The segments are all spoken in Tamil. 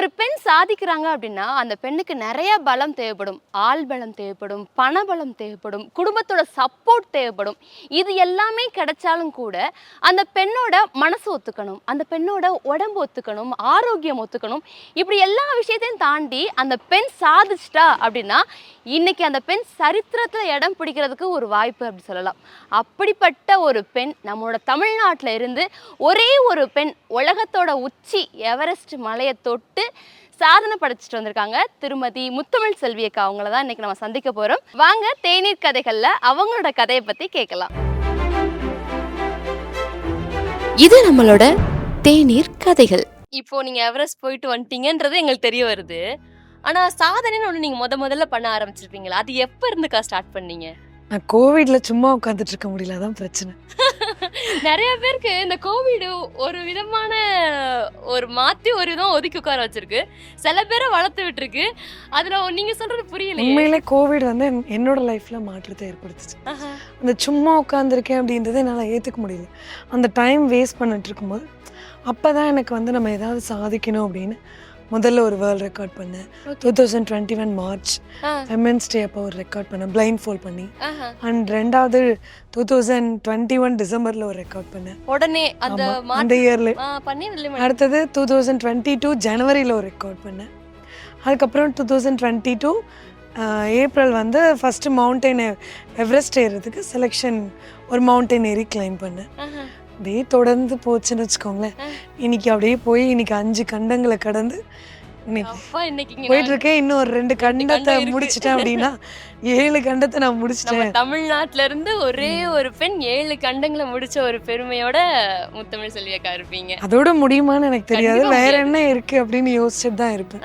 ஒரு பெண் சாதிக்கிறாங்க அப்படின்னா அந்த பெண்ணுக்கு நிறைய பலம் தேவைப்படும். ஆள் பலம் தேவைப்படும், பணபலம் தேவைப்படும், குடும்பத்தோட சப்போர்ட் தேவைப்படும். இது எல்லாமே கிடைச்சாலும் கூட அந்த பெண்ணோட மனசு ஒத்துக்கணும், அந்த பெண்ணோட உடம்பு ஒத்துக்கணும், ஆரோக்கியம் ஒத்துக்கணும். இப்படி எல்லா விஷயத்தையும் தாண்டி அந்த பெண் சாதிச்சிட்டா அப்படின்னா இன்னைக்கு அந்த பெண் சரித்திரத்துல இடம் பிடிக்கிறதுக்கு ஒரு வாய்ப்பு அப்படி சொல்லலாம். அப்படிப்பட்ட ஒரு பெண் நம்மளோட தமிழ்நாட்டில் இருந்து ஒரே ஒரு பெண் உலகத்தோட உச்சி எவரெஸ்ட் மலையை தொட்டு சாதனை படைச்சிட்டு வந்திருக்காங்க. திருமதி முத்தமிழ் செல்வி அக்கா அவங்கள தான் இன்னைக்கு நம்ம சந்திக்க போறோம். வாங்க தேநீர் கதைகள்ல அவங்களோட கதையை பத்தி கேட்கலாம். இது நம்மளோட தேநீர் கதைகள். இப்போ நீங்க எவரெஸ்ட் போயிட்டு வந்துட்டீங்கன்றது எங்களுக்கு தெரிய வருது. ஆனா சாதனைன்னு ஒண்ணு நீங்க முதல்ல பண்ண ஆரம்பிச்சிருப்பீங்களா? அது எப்ப இருந்துக்கா ஸ்டார்ட் பண்ணீங்க? நான் கோவிட்ல சும்மா உட்காந்துட்டு இருக்க முடியல, அதான் பிரச்சனை. நிறைய பேருக்கு இந்த கோவிட் ஒரு விதமான ஒரு மாத்தி ஒரு விதம் ஒதுக்கி உட்கார வச்சிருக்கு, சில பேரை வளர்த்து விட்டுருக்கு. அதுல நீங்க சொல்றது புரியல. உண்மையிலே கோவிட் வந்து என்னோட லைஃப்ல மாற்றத்தை ஏற்படுத்துச்சு. அந்த சும்மா உட்காந்துருக்கேன் அப்படின்றத என்னால் ஏற்றுக்க முடியல. அந்த டைம் வேஸ்ட் பண்ணிட்டு இருக்கும்போது அப்போதான் எனக்கு வந்து நம்ம ஏதாவது சாதிக்கணும் அப்படின்னு முதல்ல ஒரு வேர்ல்ட் ரெக்கார்ட் பண்ணேன். 2021 மார்ச் விமென்ஸ் டே அப்போ ஒரு ரெக்கார்ட் பண்ணேன் பிளைண்ட் ஃபோல்ட் பண்ணி. அண்ட் ரெண்டாவது 2021 டிசம்பரில் ஒரு ரெக்கார்ட் பண்ணேன் உடனே அந்த இயர்ல. அடுத்தது 2022 ஜனவரியில் ஒரு ரெக்கார்ட் பண்ணேன். அதுக்கப்புறம் 2022 ஏப்ரல் வந்து ஃபஸ்ட்டு மவுண்டைன் எவரெஸ்ட் ஏறுறதுக்கு செலெக்ஷன் ஒரு மவுண்டைன் ஏறி கிளைம் பண்ணேன். அப்படியே தொடர்ந்து போச்சுன்னு வச்சுக்கோங்களேன். இன்னைக்கு அப்படியே போய் இன்னைக்கு 5 கண்டங்களை கடந்து போயிட்டு இருக்கேன். இன்னும் ஒரு 2 கண்டத்தை முடிச்சிட்டேன் அப்படின்னா 7 கண்டத்தை நான் முடிச்சிட்டேன். தமிழ்நாட்டுல இருந்து ஒரே ஒரு பெண் 7 கண்டங்களை முடிச்ச ஒரு பெருமையோட முத்தமிழ் செல்வி அக்கா இருப்பீங்க. அதோட முடியுமான்னு எனக்கு தெரியாது, வேற என்ன இருக்கு அப்படின்னு யோசிச்சுட்டு தான் இருப்பேன்.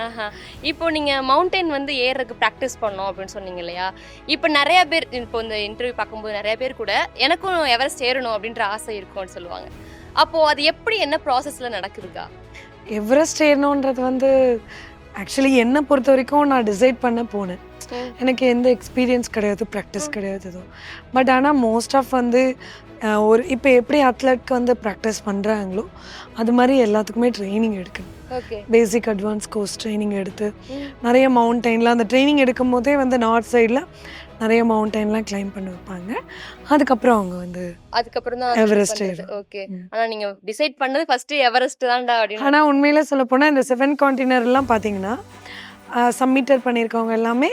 இப்போ நீங்க மவுண்டைன் வந்து ஏறதுக்கு ப்ராக்டிஸ் பண்ணோம் அப்படின்னு சொன்னீங்க இல்லையா? இப்போ நிறைய பேர் இப்போ இந்த இன்டர்வியூ பார்க்கும்போது நிறைய பேர் கூட எனக்கும் எவரெஸ்ட் ஏறணும் அப்படின்ற ஆசை இருக்கும்னு சொல்லுவாங்க. அப்போ அது எப்படி, என்ன ப்ராசஸ்ல நடக்குதுக்கா? எவரெஸ்ட் ஏறணுன்றது வந்து ஆக்சுவலி என்னை பொறுத்த வரைக்கும் நான் டிசைட் பண்ண போனேன். எனக்கு எந்த எக்ஸ்பீரியன்ஸ் கிடையாது, ப்ராக்டிஸ் கிடையாது எதுவும். பட் ஆனால் மோஸ்ட் ஆஃப் வந்து ஒரு இப்போ எப்படி அத்லெட்க்கு வந்து ப்ராக்டிஸ் பண்ணுறாங்களோ அது மாதிரி எல்லாத்துக்குமே ட்ரைனிங் எடுக்கணும். பேசிக் அட்வான்ஸ் கோர்ஸ் ட்ரைனிங் எடுத்து நிறைய மவுண்டைனில் அந்த ட்ரைனிங் எடுக்கும் போதே வந்து நார்த் சைடில் நிறைய மவுண்டைன்லாம் கிளைம் பண்ண வைப்பாங்க. அதுக்கப்புறம் அவங்க வந்து அதுக்கப்புறம் தான் எவரெஸ்ட். ஓகே. ஆனா நீங்க டிசைட் பண்ணது ஃபர்ஸ்ட் எவரெஸ்ட் தான்டா அப்படின்னு. ஆனா உண்மையில சொல்ல போனா இந்த 7 கான்டினர் எல்லாம் பாத்தீங்கன்னா சப்மிட்டர் பண்ணிருக்கவங்க எல்லாமே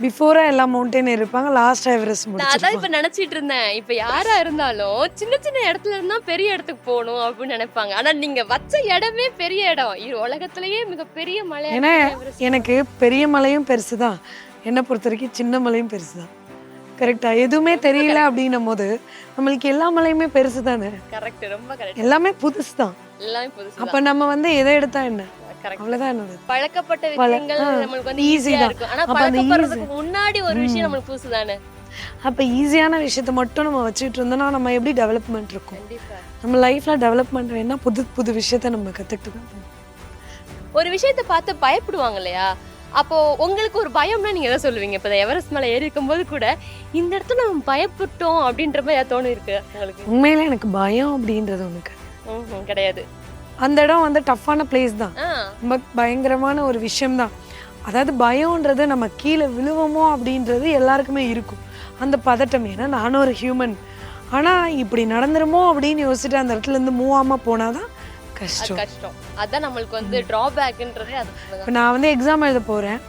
பிஃபோரா எல்லா மவுண்டைன் இருப்பாங்க, லாஸ்ட் எவரெஸ்ட் முடிச்சிருப்பாங்க. அதான் இப்ப நினைச்சிட்டு இருந்தேன், இப்ப யாரா இருந்தாலும் சின்ன சின்ன இடத்துல இருந்தா பெரிய இடத்துக்கு போகணும் அப்படின்னு நினைப்பாங்க. ஆனா நீங்க வச்ச இடமே பெரிய இடம், உலகத்திலேயே மிகப்பெரிய மலை. ஏன்னா எனக்கு பெரிய மலையும் பெருசுதான், என்னை பொறுத்த வரைக்கும் சின்ன மலையும் பெருசுதான். கரெக்டா? எதுவுமே தெரியல அப்படின்னும் போது நம்மளுக்கு எல்லா மலையுமே பெருசு தானே. கரெக்ட், ரொம்ப கரெக்ட். எல்லாமே புதுசு தான், எல்லாமே புதுசு. அப்ப நம்ம வந்து எதை எடுத்தா என்ன, அவ்வளவுதான். என்னோட பழக்கப்பட்ட விஷயங்கள் நமக்கு வந்து ஈஸியா இருக்கும். ஆனா பழக்கப்படுறதுக்கு முன்னாடி ஒரு விஷயம் நமக்கு புதுசு தானே. அப்ப ஈஸியான விஷயத்தை மட்டும் நம்ம வச்சுட்டு இருந்தோம்னா நம்ம எப்படி டெவலப்மெண்ட் இருக்கும்? நம்ம லைஃப்ல டெவலப்மெண்ட் வேணா புது புது விஷயத்த நம்ம கத்துக்கிட்டு ஒரு விஷயத்தை பார்த்து பயப்படுவாங்க இல்லையா? அப்போ உங்களுக்கு ஒரு பயம்னா நீங்க எதை சொல்லுவீங்க? இப்போ எவரெஸ்ட் மலை ஏறி இருக்கும்போது கூட இந்த இடத்துல நம்ம பயப்பட்டோம் அப்படின்ற மாதிரி தோணு இருக்கு உங்களுக்கு? உண்மையில எனக்கு பயம் அப்படின்றது உனக்கு கிடையாது. அந்த இடம் வந்து டஃப்பான பிளேஸ் தான், ரொம்ப பயங்கரமான ஒரு விஷயம் தான். அதாவது பயம்ன்றது நம்ம கீழே விழுவோமோ அப்படின்றது எல்லாருக்குமே இருக்கும், அந்த பதட்டம். ஏன்னா நானும் ஒரு ஹியூமன். ஆனால் இப்படி நடந்துருமோ அப்படின்னு யோசிச்சுட்டு அந்த இடத்துல இருந்து மூவ் ஆகாம போனாதான் கஷ்டம். அதான் நம்மளுக்கு வந்து டிராபேக்ன்றதே அது. இப்போ நான் வந்து எக்ஸாம் எழுத போகிறேன்,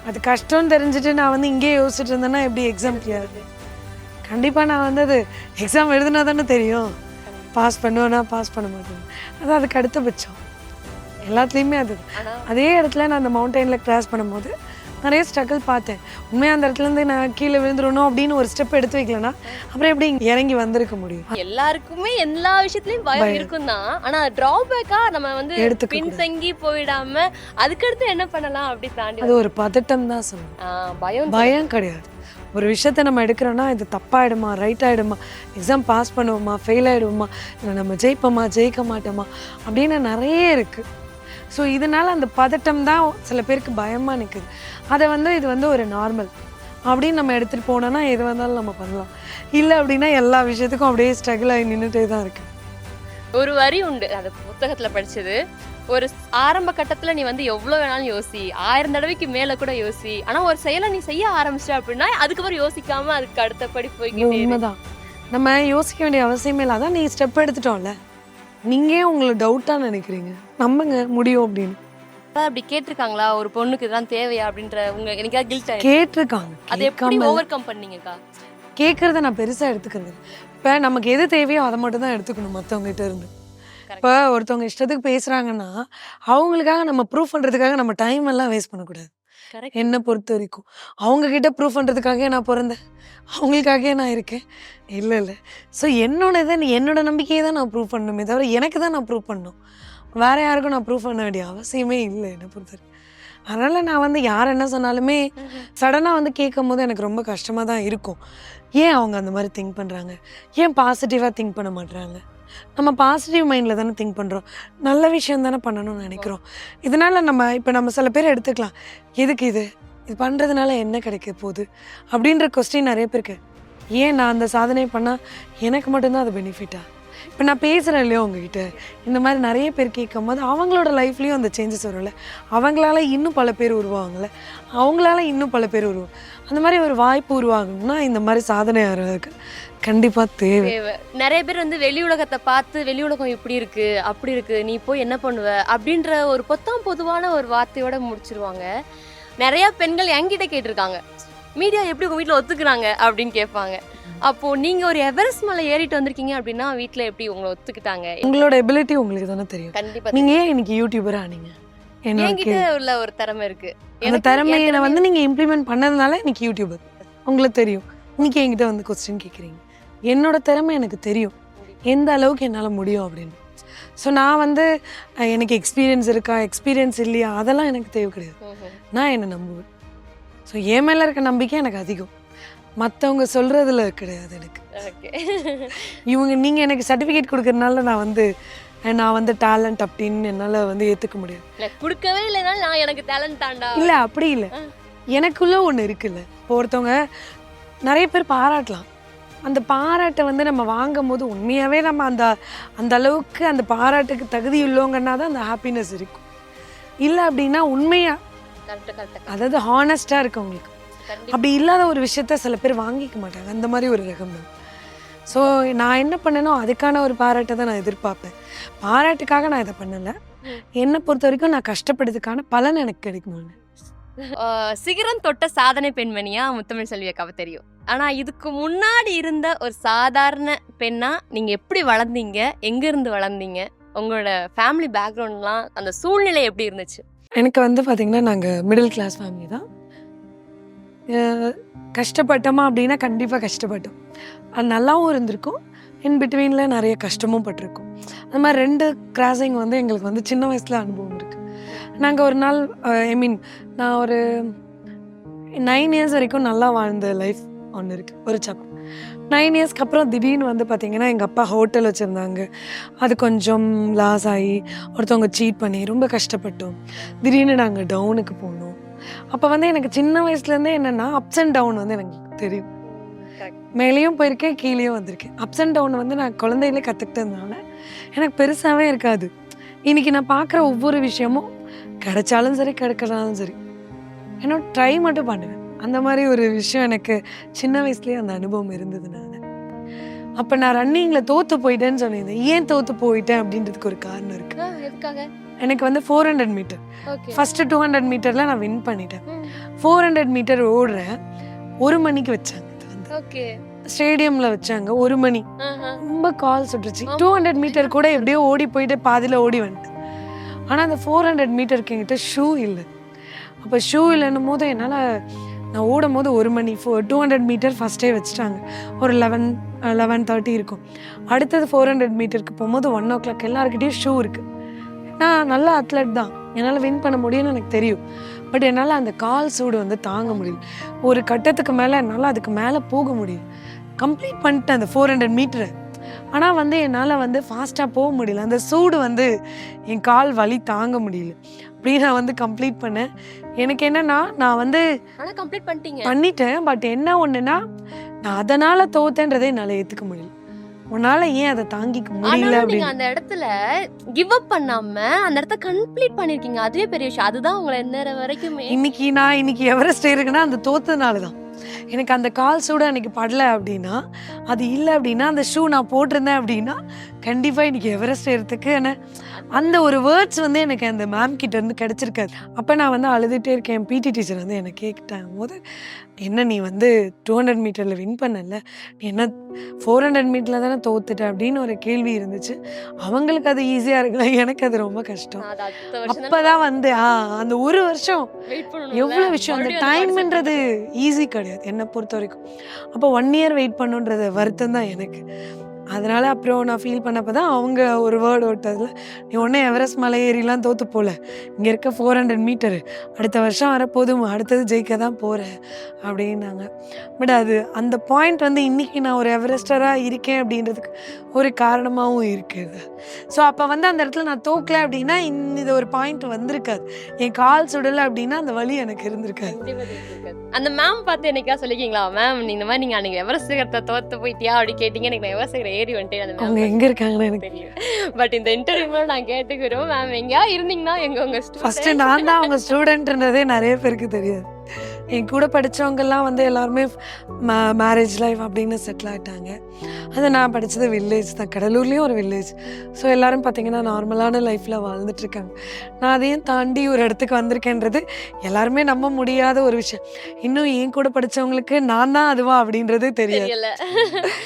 அது கஷ்டம்னு தெரிஞ்சுட்டு நான் வந்து இங்கேயே யோசிச்சுட்டு இருந்தேன்னா எப்படி எக்ஸாம் கிளியர்? கண்டிப்பாக நான் வந்து அது எக்ஸாம் எழுதுனா தானே தெரியும், பாஸ் பண்ணுவேன்னா பாஸ் பண்ண மாட்டேன். அது அதுக்கு அடுத்தபட்சம் எல்லாத்துலேயுமே அது. அதே இடத்துல நான் அந்த மவுண்டனில் கிராஸ் பண்ணும்போது நிறைய ஸ்ட்ரகிள் பார்த்தேன். உண்மையாக அந்த இடத்துலேருந்து நான் கீழே விழுந்துடணும் அப்படின்னு ஒரு ஸ்டெப் எடுத்து வைக்கலன்னா அப்புறம் எப்படி இறங்கி வந்திருக்க முடியும்? எல்லாருக்குமே எல்லா விஷயத்துலையும் பயம் இருக்கும் தான். ஆனால் ட்ராபேக்காக நம்ம வந்து பின்தங்கி போயிடாம அதுக்கடுத்து என்ன பண்ணலாம் அப்படி தாண்டி அது ஒரு பதட்டம் தான் சொல்லணும், பயம் கிடையாது. ஒரு விஷயத்த நம்ம எடுக்கிறோன்னா இது தப்பாயிடுமா ரைட் ஆகிடுமா, எக்ஸாம் பாஸ் பண்ணுவோமா ஃபெயில் ஆகிடுவோமா, இல்லை நம்ம ஜெயிப்போமா ஜெயிக்க மாட்டோமா அப்படின்னு நிறைய இருக்குது. ஸோ இதனால் அந்த பதட்டம் தான் சில பேருக்கு பயமாக நிற்குது. அதை வந்து இது வந்து ஒரு நார்மல் அப்படின்னு நம்ம எடுத்துகிட்டு போனோன்னா எது வந்தாலும் நம்ம பண்ணலாம். இல்லை அப்படின்னா எல்லா விஷயத்துக்கும் அப்படியே ஸ்ட்ரகிள் ஆகி நின்றுட்டே தான் இருக்குது. ஒரு வரி உண்டு, அது புத்தகத்தில் படித்தது, ஒரு ஆரம்ப கட்டத்துல நீ வந்து எவ்வளவு வேணாலும் யோசி, 1000 தடவைக்கு மேல கூட யோசி. ஆனா ஒரு செயலை நீ செய்ய ஆரம்பிச்சிட்ட அப்படின்னா அதுக்கப்புறம் யோசிக்காம அதுக்கு அடுத்தபடி போய்கிட்டே இரு. உண்மைதான். நம்ம யோசிக்க வேண்டிய அவசியமே இல்லை. அதான் நீ ஸ்டெப் எடுத்துட்டோம்ல. நீங்க ஏன் உங்களை டவுட்டா நினைக்கிறீங்க? நம்புங்க முடியும் அப்படின்னு. அதான் அப்படி கேட்டிருக்காங்களா ஒரு பொண்ணுக்கு இதெல்லாம் தேவையா அப்படின்ற உங்க எனக்காவது கில்ட் ஆயிடுச்சு. கேட்டிருக்காங்க. அதை எப்படி ஓவர் கம் பண்ணீங்கக்கா? கேட்கறத நான் பெருசா எடுத்துக்கிறது இல்ல. இப்ப நமக்கு எது தேவையோ அதை மட்டும் தான் எடுத்துக்கணும் மத்தவங்க கிட்ட இருந்து. இப்ப ஒருத்தவங்க இஷ்டத்துக்கு பேசுறாங்கன்னா அவங்களுக்காக நம்ம ப்ரூஃப் பண்றதுக்காக நம்ம டைம் எல்லாம் வேஸ்ட் பண்ணக்கூடாது. கரெக்ட். என்னை பொறுத்த வரைக்கும் அவங்க கிட்ட ப்ரூஃப் பண்றதுக்காகவே நான் பிறந்தேன், அவங்களுக்காகவே நான் இருக்கேன். இல்லை இல்லை. ஸோ என்னோட நம்பிக்கையை தான் நான் ப்ரூவ் பண்ணணுமே தவிர எனக்கு தான் நான் ப்ரூவ் பண்ணணும். வேற யாருக்கும் நான் ப்ரூவ் பண்ண வேண்டிய அவசியமே இல்லை என்னை பொறுத்தவரை. அதனால நான் வந்து யார் என்ன சொன்னாலுமே சடனாக வந்து கேட்கும் போது எனக்கு ரொம்ப கஷ்டமாக தான் இருக்கும். ஏன் அவங்க அந்த மாதிரி திங்க் பண்ணுறாங்க? ஏன் பாசிட்டிவாக திங்க் பண்ண மாட்டுறாங்க? நம்ம பாசிட்டிவ் மைண்டில் தானே திங்க் பண்ணுறோம், நல்ல விஷயம் தானே பண்ணணும்னு நினைக்கிறோம். இதனால் நம்ம சில பேர் எடுத்துக்கலாம், எதுக்கு இது பண்ணுறதுனால என்ன கிடைக்க போகுது அப்படின்ற கொஸ்டின் நிறைய பேருக்கு. ஏன் நான் அந்த சாதனை பண்ணால் எனக்கு மட்டும்தான் அது பெனிஃபிட்டா? இப்போ நான் பேசுகிறேன் இல்லையோ உங்ககிட்ட, இந்த மாதிரி நிறைய பேர் கேட்கும் போது அவங்களோட லைஃப்லேயும் அந்த சேஞ்சஸ் வரும்ல, அவங்களால இன்னும் பல பேர் உருவாங்கல்ல, அவங்களால இன்னும் பல பேர் உருவாங்க. அந்த மாதிரி ஒரு வாய்ப்பு உருவாகணும்னா இந்த மாதிரி சாதனை ஆகிறதுக்கு கண்டிப்பாக தேவை. நிறைய பேர் வந்து வெளி உலகத்தை பார்த்து வெளி உலகம் இப்படி இருக்கு அப்படி இருக்கு நீ போய் என்ன பண்ணுவ அப்படின்ற ஒரு பொதுவான ஒரு வார்த்தையோட முடிச்சிருவாங்க. நிறைய பெண்கள் என்கிட்ட கேட்டிருக்காங்க, மீடியா எப்படி உங்க வீட்டில் ஒத்துக்குறாங்க அப்படின்னு கேட்பாங்க. அப்போ நீங்க ஒரு எவரெஸ்ட் மலை ஏறிட்டு வந்திருக்கீங்க அப்படின்னா வீட்டில் எப்படி உங்களை ஒத்துக்கிட்டாங்க? உங்களோட எபிலிட்டி உங்களுக்கு தானே தெரியும். கண்டிப்பா. நீங்க ஏன் இன்னைக்கு யூடியூபர் ஆனீங்க? என்கிட்ட உள்ள ஒரு திறமை இருக்கு. அந்த திறமையை வந்து நீங்க இம்ப்ளிமெண்ட் பண்ணதுனால இன்னைக்கு யூடியூபர் உங்களுக்கு தெரியும். இன்னைக்கு என்கிட்ட வந்து கொஸ்டின் கேட்குறீங்க. என்னோட திறமை எனக்கு தெரியும், எந்த அளவுக்கு என்னால் முடியும் அப்படின்னு. ஸோ நான் வந்து எனக்கு எக்ஸ்பீரியன்ஸ் இருக்கா எக்ஸ்பீரியன்ஸ் இல்லையா அதெல்லாம் எனக்கு தேவை கிடையாது. நான் என்னை நம்புவேன். ஸோ என் மேலே இருக்க நம்பிக்கை எனக்கு அதிகம், மற்றவங்க சொல்கிறதுல கிடையாது எனக்கு. நீங்கள் எனக்கு சர்டிஃபிகேட் கொடுக்கறதுனால நான் வந்து டேலண்ட் அப்படின்னு என்னால் வந்து ஏற்றுக்க முடியாது. கொடுக்கவே இல்லைனாலும் நான் எனக்கு டேலண்ட் தாண்டா. இல்லை அப்படி இல்லை, எனக்குள்ளே ஒன்று இருக்குல்ல. இப்போ ஒருத்தவங்க நிறைய பேர் பாராட்டலாம், அந்த பாராட்டை வந்து நம்ம வாங்கும் போது உண்மையாகவே நம்ம அந்த அளவுக்கு அந்த பாராட்டுக்கு தகுதி உள்ளவங்கன்னா தான் அந்த ஹாப்பினஸ் இருக்கும். இல்லை அப்படின்னா உண்மையாக அதாவது ஹானஸ்டாக இருக்கவங்களுக்கு அப்படி இல்லாத ஒரு விஷயத்த சில பேர் வாங்கிக்க மாட்டாங்க. அந்த மாதிரி ஒரு ரகம் தான். ஸோ நான் என்ன பண்ணனோ அதுக்கான ஒரு பாராட்டை தான் நான் எதிர்பார்ப்பேன். பாராட்டுக்காக நான் இதை பண்ணலை. என்னை பொறுத்த வரைக்கும் நான் கஷ்டப்படுறதுக்கான பலன் எனக்கு கிடைக்கணும். சிகரம் தொட்ட சாதனை பெண்மணியா முத்தமிழ் செல்வி அக்காவை தெரியும். ஆனா இதுக்கு முன்னாடி இருந்த ஒரு சாதாரண பெண்ணா நீங்க எப்படி வளர்ந்தீங்க, எங்க இருந்து வளர்ந்தீங்க, உங்களோட ஃபேமிலி பேக்ரவுண்ட்லாம் அந்த சூழ்நிலை எப்படி இருந்துச்சு? எனக்கு வந்து பார்த்தீங்கன்னா நாங்கள் மிடில் கிளாஸ் ஃபேமிலி தான். கஷ்டப்பட்டோமா அப்படின்னா கண்டிப்பாக கஷ்டப்பட்டோம். அது நல்லாவும் இருந்திருக்கும், இன் பிட்வீனில் நிறைய கஷ்டமும் பட்டிருக்கும். அது மாதிரி 2 கிராசிங் வந்து எங்களுக்கு வந்து சின்ன வயசில் அனுபவம் இருக்குது. நாங்கள் ஒரு நாள் நான் ஒரு 9 இயர்ஸ் வரைக்கும் நல்லா வாழ்ந்த லைஃப் ஒன்று இருக்குது, ஒரு சாப்டர். 9 இயர்ஸ்க்கு அப்புறம் திடீர்னு வந்து பார்த்திங்கன்னா எங்கள் அப்பா ஹோட்டல் வச்சுருந்தாங்க, அது கொஞ்சம் லாஸ் ஆகி ஒருத்தவங்க சீட் பண்ணி ரொம்ப கஷ்டப்பட்டோம். திடீர்னு நாங்கள் டவுனுக்கு போனோம். அப்போ வந்து எனக்கு சின்ன வயசுலேருந்தே என்னென்னா அப்ஸ் அண்ட் டவுன் வந்து எனக்கு தெரியும். மேலேயும் போயிருக்கேன், கீழேயும் வந்திருக்கேன். அப்ஸ் அண்ட் டவுன் வந்து நான் குழந்தையிலே கற்றுக்கிட்டதுனால எனக்கு பெருசாகவே இருக்காது. இன்றைக்கி நான் பார்க்குற ஒவ்வொரு விஷயமும் கிடைச்சாலும் சரி கிடைக்கலாலும் சரி என்னோட ட்ரை மட்டும் பண்ணுவேன். அந்த மாதிரி ஒரு விஷயம் எனக்கு சின்ன வயசுலேயே அந்த அனுபவம் இருந்ததுனால. அப்போ நான் ரன்னிங்கில் தோற்று போயிட்டேன்னு சொன்னேன். ஏன் தோற்று போயிட்டேன் அப்படின்றதுக்கு ஒரு காரணம் இருக்குது. எனக்கு வந்து 400 மீட்டர் ஃபஸ்ட்டு 200 மீட்டரில் நான் வின் பண்ணிட்டேன். 400 மீட்டர் ஓடுறேன், 1 மணிக்கு வச்சாங்க. ஸ்டேடியமில் வச்சாங்க 1 மணி. ரொம்ப கால் சுட்டுருச்சு. 200 மீட்டர் கூட எப்படியோ ஓடி போயிட்டு பாதியில் ஓடி வந்துட்டேன். ஆனால் அந்த 400 மீட்டருக்கு என்கிட்ட ஷூ இல்லை. அப்போ ஷூ இல்லைன்னும் போது நான் ஓடும் போது 1 மணி 200 மீட்டர் ஃபஸ்ட்டே வச்சுட்டாங்க. ஒரு 11:30 இருக்கும். அடுத்தது 400 மீட்டருக்கு போகும்போது 1 o'clock. எல்லாருக்கிட்டையும் ஷூ இருக்குது. நான் நல்ல அத்லட் தான், என்னால் வின் பண்ண முடியும்னு எனக்கு தெரியும். பட் என்னால் அந்த கால் சூடு வந்து தாங்க முடியல. ஒரு கட்டத்துக்கு மேலே என்னால் அதுக்கு மேலே போக முடியும். கம்ப்ளீட் பண்ணிட்டேன் அந்த 400 மீட்டரை. ஆனால் வந்து என்னால் வந்து ஃபாஸ்ட்டாக போக முடியல. அந்த சூடு வந்து என் கால் வலி தாங்க முடியல. அப்படி நான் வந்து கம்ப்ளீட் பண்ணேன். எனக்கு என்னன்னா நான் வந்து பண்ணிட்டேன். பட் என்ன ஒன்றுனா நான் அதனால் தோத்தேன்றதை என்னால் ஏற்றுக்க முடியல. உன்னால ஏன் அதை தாங்கிக்க முடியல நீங்க அப்படின்னு. அந்த இடத்துல கிவ் அப் பண்ணாம அந்த இடத்த கம்ப்ளீட் பண்ணிருக்கீங்க. அதுவே பெரிய விஷயம். அதுதான் உங்களை நேரம் வரைக்குமே இன்னைக்கு எவரெஸ்ட் இருக்குன்னா அந்த தோத்ததுனாலதான். எனக்கு அந்த கால் சூட அன்னைக்கு படல அப்படின்னா, அது இல்லை அப்படின்னா, அந்த ஷூ நான் போட்டிருந்தேன் அப்படின்னா கண்டிப்பா இன்னைக்கு எவரெஸ்ட் ஏறதுக்கு அந்த ஒரு வேர்ட்ஸ் வந்து எனக்கு அந்த மேம் கிட்ட இருந்து கிடைச்சிருக்காது. அப்போ நான் வந்து அழுதுகிட்டே இருக்கேன். என் பிடி டீச்சர் வந்து என்னை கேட்டாங்க போது, என்ன நீ வந்து 200 மீட்டரில் வின் பண்ணல, நீ என்ன 400 மீட்டரில் தானே தோத்துட்ட அப்படின்னு ஒரு கேள்வி இருந்துச்சு. அவங்களுக்கு அது ஈஸியாக இருக்குல்ல, எனக்கு அது ரொம்ப கஷ்டம். அப்போதான் வந்து அந்த ஒரு வருஷம் எவ்வளோ விஷயம், அந்த டைம்ன்றது ஈஸி கிடையாது என்னை பொறுத்த வரைக்கும். அப்போ 1 இயர் வெயிட் பண்ணுன்றது வருத்தம் தான் எனக்கு. அதனால அப்புறம் நான் ஃபீல் பண்ணப்போ தான் அவங்க ஒரு வேர்டு விட்டதில், நீ ஒன்றே எவரெஸ்ட் மலை ஏறிலாம் தோற்று போகல, இங்கே இருக்க 400 மீட்டரு அடுத்த வருஷம் வரப்போதும், அடுத்தது ஜெயிக்க தான் போகிறேன் அப்படின்னாங்க. பட் அது அந்த பாயிண்ட் வந்து இன்றைக்கி நான் ஒரு எவரெஸ்டராக இருக்கேன் அப்படின்றதுக்கு ஒரு காரணமாகவும் இருக்குது. ஸோ அப்போ வந்து அந்த இடத்துல நான் தோக்கலை அப்படின்னா இது ஒரு பாயிண்ட் வந்திருக்காது. என் கால் சுடலை அப்படின்னா அந்த வலி எனக்கு இருந்திருக்காது. அந்த மேம் பார்த்து என்னைக்கா சொல்லிக்கிங்களா, மேம் இந்த மாதிரி நீங்கள் அன்றைக்கி எவரெஸ்ட் சிகரத்தை தோற்று போயிட்டியா அப்படி கேட்டிங்க, எனக்கு நான் எவரெஸ்ட் சிகரம் ஏறி வந்துட்டேன். அவங்க எங்கே இருக்காங்கன்னு எனக்கு தெரியும். பட் இந்த இன்டர்வியூவில் நான் கேட்டுக்கிறோம், மேம் எங்கேயா இருந்தீங்கன்னா உங்கள் ஃபஸ்ட்டு நான் தான் அவங்க ஸ்டூடெண்ட்ன்றதே நிறைய பேருக்கு தெரியாது. என் கூட படித்தவங்கெல்லாம் வந்து எல்லாருமே மேரேஜ் லைஃப் அப்படின்னு செட்டில் ஆகிட்டாங்க. அது நான் படித்தது வில்லேஜ் தான், கடலூர்லேயும் ஒரு வில்லேஜ். ஸோ எல்லோரும் பார்த்திங்கன்னா நார்மலான லைஃப்பில் வாழ்ந்துட்டுருக்காங்க. நான் அதையும் தாண்டி ஒரு இடத்துக்கு வந்திருக்கேன்றது எல்லாருமே நம்ப முடியாத ஒரு விஷயம். இன்னும் என் கூட படித்தவங்களுக்கு நான் தான் அதுவா அப்படின்றது தெரியல.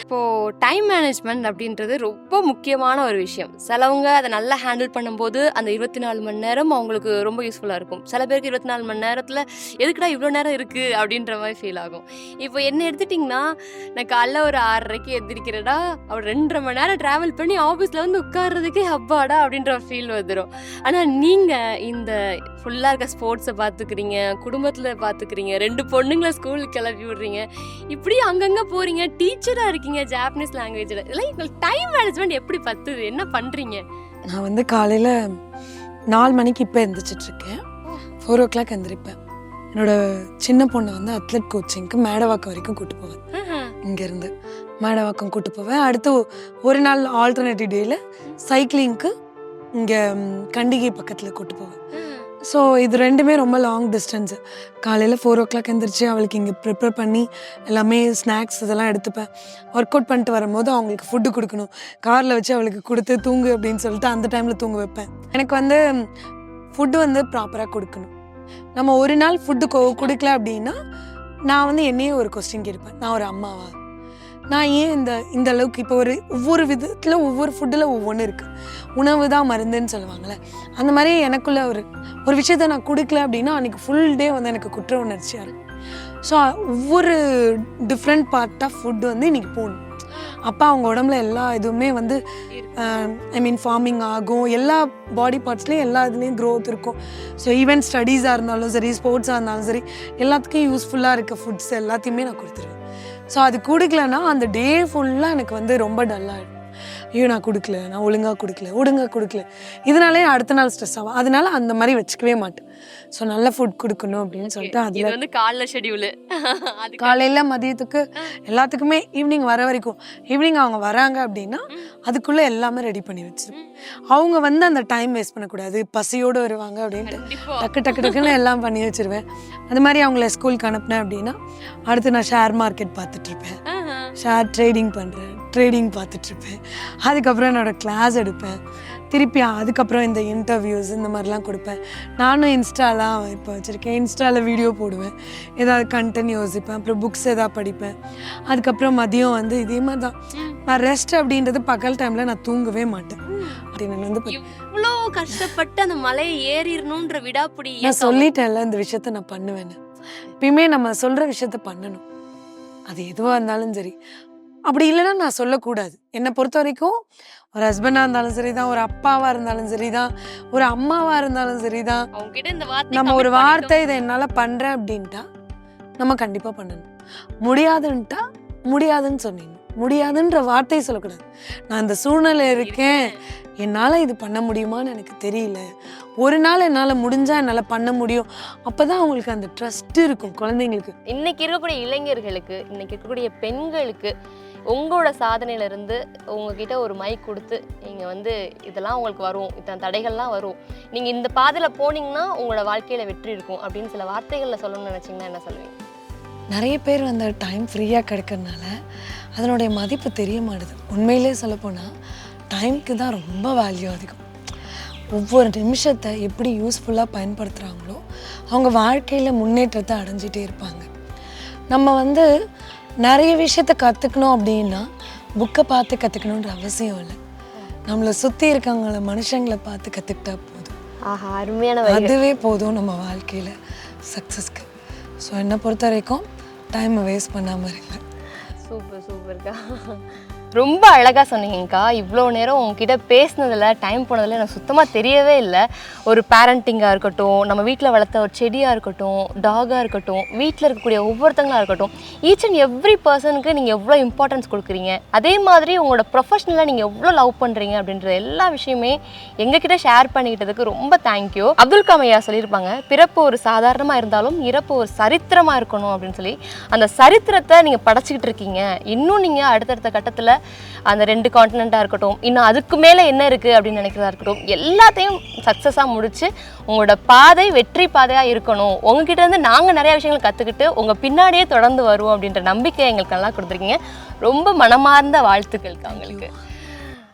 இப்போது டைம் மேனேஜ்மெண்ட் அப்படின்றது ரொம்ப முக்கியமான ஒரு விஷயம். சிலவங்க அதை நல்லா ஹேண்டில் பண்ணும்போது அந்த 24 மணி நேரம் அவங்களுக்கு ரொம்ப யூஸ்ஃபுல்லாக இருக்கும். சில பேருக்கு 24 மணி நேரத்தில் எதுக்குடா இவ்வளோ நேரம் இருக்குது அப்படின்ற மாதிரி ஃபீல் ஆகும். இப்போ என்ன எடுத்துட்டிங்கன்னா, நான் காலைல ஒரு 6:30க்கு எந்திரிக்கிறேன்னா அவர் 2.5 மணி நேரம் ட்ராவல் பண்ணி ஆஃபீஸில் வந்து உட்கார்றதுக்கே ஹப்பாடா அப்படின்ற ஃபீல் வந்துடும். ஆனால் நீங்கள் இந்த ஃபுல்லாக இருக்க ஸ்போர்ட்ஸை பார்த்துக்கிறீங்க, குடும்பத்தில் பார்த்துக்கிறீங்க, 2 பொண்ணுங்களை ஸ்கூலுக்கு கிளப்பி விடுறீங்க, இப்படி அங்கங்கே போகிறீங்க, டீச்சராக இருக்கீங்க ஜாப்பனீஸ் லாங்குவேஜில். இதெல்லாம் உங்களுக்கு டைம் மேனேஜ்மெண்ட் எப்படி பத்துது, என்ன பண்ணுறீங்க? நான் வந்து காலையில் 4 மணிக்கு இப்போ எந்திரிச்சிட்ருக்கேன். 4 o'clock எந்திரிப்பேன். என்னோட சின்ன பொண்ணை வந்து அத்லெட் கோச்சிங்க்கு மேடவாக்கம் வரைக்கும் கூட்டு போவேன். இங்கேருந்து மேடவாக்கம் கூட்டு போவேன். அடுத்து ஒரு நாள் ஆல்டர்னேட்டிவ் டேயில் சைக்கிளிங்க்கு இங்கே கண்டிகை பக்கத்தில் கூட்டு போவேன். ஸோ இது 2மே ரொம்ப லாங் டிஸ்டன்ஸு. காலையில் 4 o'clock எந்திரிச்சு அவளுக்கு இங்கே ப்ரிப்பேர் பண்ணி எல்லாமே ஸ்நாக்ஸ் இதெல்லாம் எடுத்துப்பேன். ஒர்க் அவுட் பண்ணிட்டு வரும்போது அவங்களுக்கு ஃபுட்டு கொடுக்கணும். காரில் வச்சு அவளுக்கு கொடுத்து தூங்கு அப்படின்னு சொல்லிட்டு அந்த டைமில் தூங்க வைப்பேன். எனக்கு வந்து ஃபுட்டு வந்து ப்ராப்பராக கொடுக்கணும். நம்ம ஒரு நாள் ஃபுட்டு கொடுக்கல அப்படின்னா நான் வந்து என்னையே ஒரு கொஸ்டின் கேட்பேன், நான் ஒரு அம்மாவா, நான் ஏன் இந்த அளவுக்கு இப்போ ஒவ்வொரு விதத்தில் ஒவ்வொரு ஃபுட்டில் ஒவ்வொன்று இருக்குது. உணவு தான் மருந்துன்னு சொல்லுவாங்கள்ல, அந்த மாதிரி எனக்குள்ள ஒரு விஷயத்த நான் கொடுக்கல அப்படின்னா அன்றைக்கி ஃபுல் டே வந்து எனக்கு குற்ற உணர்ச்சியாக இருக்கும். ஸோ ஒவ்வொரு டிஃப்ரெண்ட் பார்ட் ஆஃப் ஃபுட்டு வந்து இன்றைக்கி போகணும். அப்போ அவங்க உடம்புல எல்லா இதுவுமே வந்து ஃபார்மிங் ஆகும். எல்லா பாடி பார்ட்ஸ்லேயும் எல்லா இதுலேயும் க்ரோத் இருக்கும். ஸோ ஈவன் ஸ்டடீஸாக இருந்தாலும் சரி, ஸ்போர்ட்ஸாக இருந்தாலும் சரி, எல்லாத்துக்கும் யூஸ்ஃபுல்லாக இருக்க ஃபுட்ஸ் எல்லாத்தையுமே நான் கொடுத்துருவேன். ஸோ அது கொடுக்கலன்னா அந்த டே ஃபுல்லாக எனக்கு வந்து ரொம்ப டல்லாகிடும். ஐயோ நான் கொடுக்கல, நான் ஒழுங்காக கொடுக்கல, இதனாலே அடுத்த நாள் ஸ்ட்ரெஸ் ஆகும். அதனால அந்த மாதிரி வச்சுக்கவே மாட்டேன். ஸோ நல்ல ஃபுட் கொடுக்கணும் அப்படின்னு சொல்லிட்டு அதில் வந்து காலைல ஷெடியூலு, காலையில் மதியத்துக்கு எல்லாத்துக்குமே ஈவினிங் வர வரைக்கும். ஈவினிங் அவங்க வராங்க அப்படின்னா அதுக்குள்ளே எல்லாமே ரெடி பண்ணி வச்சிருப்பேன். அவங்க வந்து அந்த டைம் வேஸ்ட் பண்ணக்கூடாது, பசியோடு வருவாங்க அப்படின்ட்டு டக்குன்னு எல்லாம் பண்ணி வச்சிருவேன். அது மாதிரி அவங்கள ஸ்கூலுக்கு அனுப்புனேன் அப்படின்னா அடுத்து நான் ஷேர் மார்க்கெட் பார்த்துட்ருப்பேன், ஷேர் ட்ரேடிங் பார்த்துட்ருப்பேன். அதுக்கப்புறம் என்னோடய கிளாஸ் எடுப்பேன். திருப்பி அதுக்கப்புறம் இந்த இன்டர்வியூஸ் இந்த மாதிரிலாம் கொடுப்பேன். நானும் இன்ஸ்டாலாம் இப்போ வச்சுருக்கேன். இன்ஸ்டாவில் வீடியோ போடுவேன், ஏதாவது கண்டென்ட் யோசிப்பேன், அப்புறம் புக்ஸ் எதாவது படிப்பேன். அதுக்கப்புறம் மதியம் வந்து இதே மாதிரி தான். நான் ரெஸ்ட் அப்படின்றது பகல் டைமில் நான் தூங்கவே மாட்டேன். அப்படின்னு வந்து இவ்வளோ கஷ்டப்பட்டு அந்த மலையை ஏறிடணுன்ற விடாப்பிடி நான் சொல்லிட்டேன்ல, இந்த விஷயத்த நான் பண்ணுவேன்னு. எப்பயுமே நம்ம சொல்கிற விஷயத்த பண்ணணும், அது எதுவாக இருந்தாலும் சரி. அப்படி இல்லைன்னா நான் சொல்லக்கூடாது. என்னை பொறுத்த வரைக்கும் ஒரு ஹஸ்பண்டாக இருந்தாலும் சரி தான், ஒரு அப்பாவாக இருந்தாலும் சரி தான், ஒரு அம்மாவாக இருந்தாலும் சரி தான், நம்ம ஒரு வார்த்தை இதை என்னால் பண்ணுறேன் அப்படின்ட்டா நம்ம கண்டிப்பாக பண்ணணும். முடியாதுன்ட்டா முடியாதுன்னு சொன்னீங்க, முடியாதுன்ற வார்த்தையை சொல்லக்கூடாது. நான் இந்த சூழ்நிலை இருக்கேன், என்னால் இது பண்ண முடியுமான்னு எனக்கு தெரியல, ஒரு நாள் என்னால் முடிஞ்சால் என்னால் பண்ண முடியும். அப்போ தான் அவங்களுக்கு அந்த ட்ரஸ்ட் இருக்கும் குழந்தைங்களுக்கு. இன்னைக்கு இருக்கக்கூடிய இளைஞர்களுக்கு, இன்னைக்கு இருக்கக்கூடிய பெண்களுக்கு உங்களோட சாதனையிலேருந்து உங்ககிட்ட ஒரு மைக் கொடுத்து நீங்கள் வந்து இதெல்லாம் உங்களுக்கு வரும், இத்தனை தடைகள்லாம் வரும், நீங்கள் இந்த பாதையில் போனீங்கன்னா உங்களோட வாழ்க்கையில் வெற்றி இருக்கும் அப்படின்னு சில வார்த்தைகளில் சொல்லணும்னு நினச்சிங்கன்னா என்ன சொல்லுவீங்க? நிறைய பேர் வந்து டைம் ஃப்ரீயாக கிடைக்கிறதுனால அதனுடைய மதிப்பு தெரிய மாட்டுது. உண்மையிலே சொல்லப்போனால் டைமுக்கு தான் ரொம்ப வேல்யூ அதிகம். ஒவ்வொரு நிமிஷத்தை எப்படி யூஸ்ஃபுல்லாக பயன்படுத்துகிறாங்களோ அவங்க வாழ்க்கையில் முன்னேற்றத்தை அடைஞ்சிட்டே இருப்பாங்க. நம்ம வந்து நிறைய விஷயத்த கற்றுக்கணும் அப்படின்னா புக்கை பார்த்து கற்றுக்கணுன்ற அவசியம் இல்லை. நம்மளை சுற்றி இருக்கவங்கள மனுஷங்களை பார்த்து கற்றுக்கிட்டா போதும். ஆஹா, அருமையான அதுவே போதும் நம்ம வாழ்க்கையில் சக்ஸஸ்க்கு. ஸோ என்னை பொறுத்த வரைக்கும் டைமை வேஸ்ட் பண்ணாமல் இருங்க. சூப்பர் சூப்பர்க்கா, ரொம்ப அழகாக சொன்னீங்கக்கா. இவ்வளோ நேரம் உங்ககிட்ட பேசினதில் டைம் போனதில் எனக்கு சுத்தமாக தெரியவே இல்லை. ஒரு பேரண்டிங்காக இருக்கட்டும், நம்ம வீட்டில் வளர்த்த ஒரு செடியாக இருக்கட்டும், டாகாக இருக்கட்டும், வீட்டில் இருக்கக்கூடிய ஒவ்வொருத்தங்களாக இருக்கட்டும், ஈச் அண்ட் எவ்ரி பர்சனுக்கு நீங்கள் எவ்வளோ இம்பார்ட்டன்ஸ் கொடுக்குறீங்க, அதே மாதிரி உங்களோட ப்ரொஃபஷனலாக நீங்கள் எவ்வளோ லவ் பண்ணுறீங்க அப்படின்ற எல்லா விஷயமே எங்ககிட்ட ஷேர் பண்ணிக்கிட்டதுக்கு ரொம்ப தேங்க்யூ. அப்துல் கலாம் ஐயா சொல்லியிருப்பாங்க, பிறப்பு ஒரு சாதாரணமாக இருந்தாலும் இறப்பு ஒரு சரித்திரமாக இருக்கணும் அப்படின்னு சொல்லி. அந்த சரித்திரத்தை நீங்கள் படைச்சிக்கிட்டு இருக்கீங்க. இன்னும் நீங்கள் அடுத்தடுத்த கட்டத்தில் அந்த 2 கான்டினெண்ட்டாக இருக்கட்டும், இன்னும் அதுக்கு மேலே என்ன இருக்குது அப்படின்னு நினைக்கிறதா இருக்கட்டும், எல்லாத்தையும் சக்ஸஸாக முடிச்சு உங்களோட பாதை வெற்றி பாதையாக இருக்கணும். உங்ககிட்ட இருந்து நாங்கள் நிறைய விஷயங்கள் கற்றுக்கிட்டு உங்கள் பின்னாடியே தொடர்ந்து வருவோம் அப்படின்ற நம்பிக்கை எங்களுக்கு நல்லா கொடுத்துருக்கீங்க. ரொம்ப மனமார்ந்த வாழ்த்துக்கள் உங்களுக்கு.